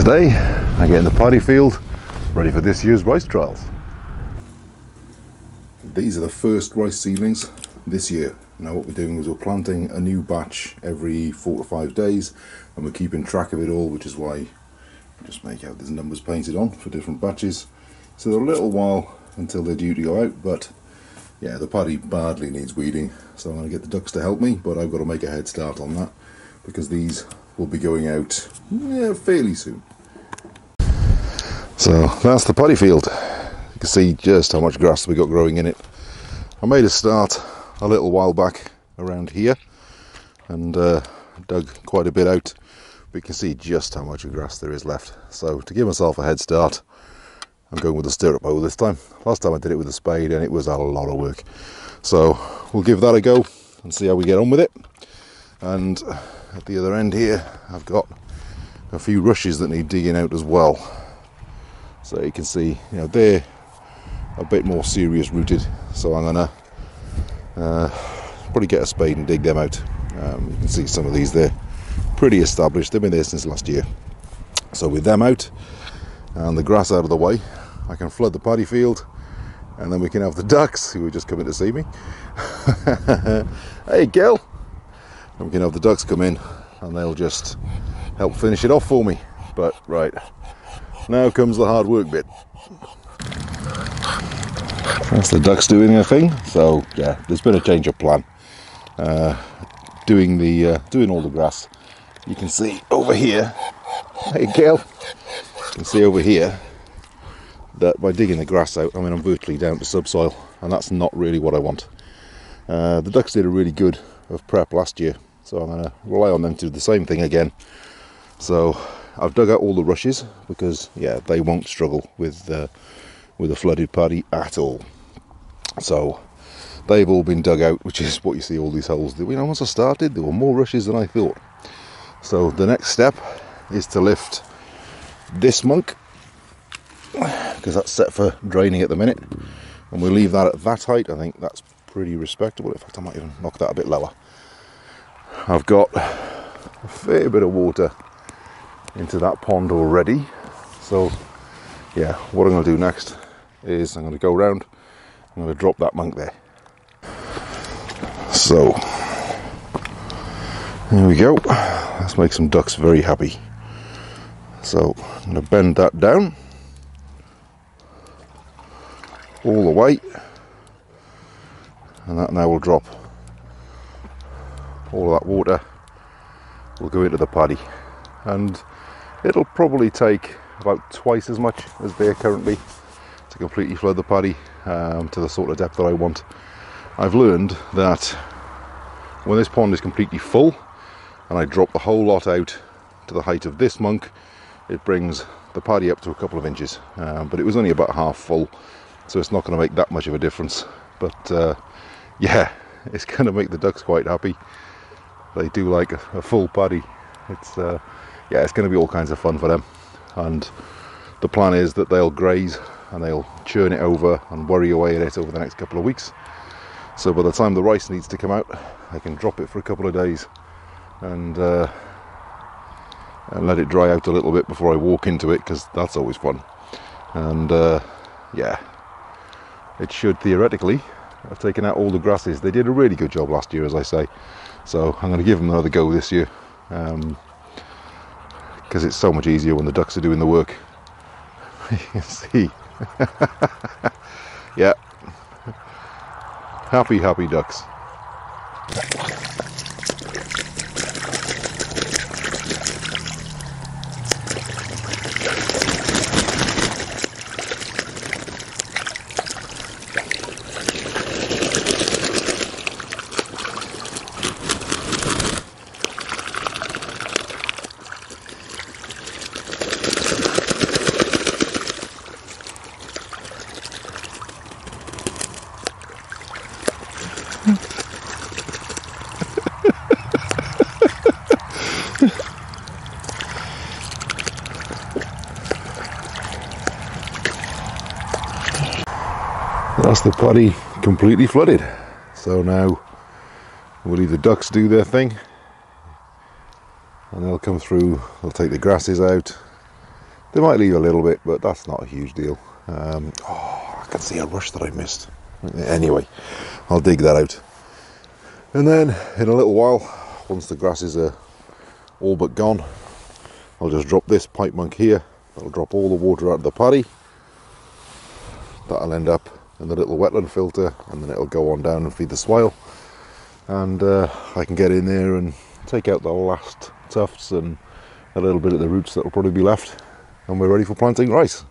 Today I'm getting the paddy field ready for this year's rice trials. These are the first rice seedlings this year. Now what we're doing is we're planting a new batch every 4 to 5 days, and we're keeping track of it all, which is why I just make out there's numbers painted on for different batches. So they're a little while until they're due to go out, but yeah, the paddy badly needs weeding, so I'm going to get the ducks to help me, but I've got to make a head start on that because these will be going out fairly soon. So that's the paddy field. You can see just how much grass we got growing in it. I made a start a little while back around here and dug quite a bit out, but you can see just how much grass there is left. So to give myself a head start, I'm going with a stirrup hoe this time. Last time I did it with a spade and it was a lot of work. So we'll give that a go and see how we get on with it. And at the other end here, I've got a few rushes that need digging out as well. So you can see, they're a bit more serious rooted. So I'm gonna probably get a spade and dig them out. You can see some of these, they're pretty established. They've been there since last year. So with them out and the grass out of the way, I can flood the paddy field, and then we can have the ducks who are just coming to see me. Hey, Gil! And we can have the ducks come in and they'll just help finish it off for me. But right, now comes the hard work bit. That's the ducks doing their thing. So yeah, there's been a change of plan. Doing all the grass. You can see over here. Hey, Gil! You can see over here that by digging the grass out, I'm virtually down to subsoil, and that's not really what I want. The ducks did a really good of prep last year, so I'm going to rely on them to do the same thing again. So I've dug out all the rushes because they won't struggle with a flooded paddy at all. So they've all been dug out, which is what you see all these holes. Once I started, there were more rushes than I thought. So the next step is to lift this monk, because that's set for draining at the minute, and we'll leave that at that height. I think that's pretty respectable. In fact, I might even knock that a bit lower. I've got a fair bit of water into that pond already, so yeah, what I'm going to do next is I'm going to go around, I'm going to drop that monk there. So here we go. Let's make some ducks very happy. So I'm going to bend that down all the way, and that now will drop. All of that water will go into the paddy, and it'll probably take about twice as much as there currently to completely flood the paddy to the sort of depth that I want. I've learned that when this pond is completely full and I drop the whole lot out to the height of this monk, it brings the paddy up to a couple of inches, but it was only about half full, so it's not going to make that much of a difference. But yeah, it's going to make the ducks quite happy. They do like a full paddy. It's it's going to be all kinds of fun for them, and the plan is that they'll graze and they'll churn it over and worry away at it over the next couple of weeks. So by the time the rice needs to come out, I can drop it for a couple of days and let it dry out a little bit before I walk into it, because that's always fun. And it should theoretically have taken out all the grasses. They did a really good job last year, as I say, so I'm going to give them another go this year, because it's so much easier when the ducks are doing the work. You can see. Yeah, happy ducks. That's the paddy completely flooded. So now we'll leave the ducks do their thing, and they'll come through, they'll take the grasses out, They might leave a little bit, but that's not a huge deal. Oh, I can see a rush that I missed. Anyway, I'll dig that out. And then in a little while, once the grasses are all but gone, I'll just drop this pipe munk here. That'll drop all the water out of the paddy. That'll end up in the little wetland filter, and then it'll go on down and feed the swale. And I can get in there and take out the last tufts and a little bit of the roots that will probably be left, and we're ready for planting rice.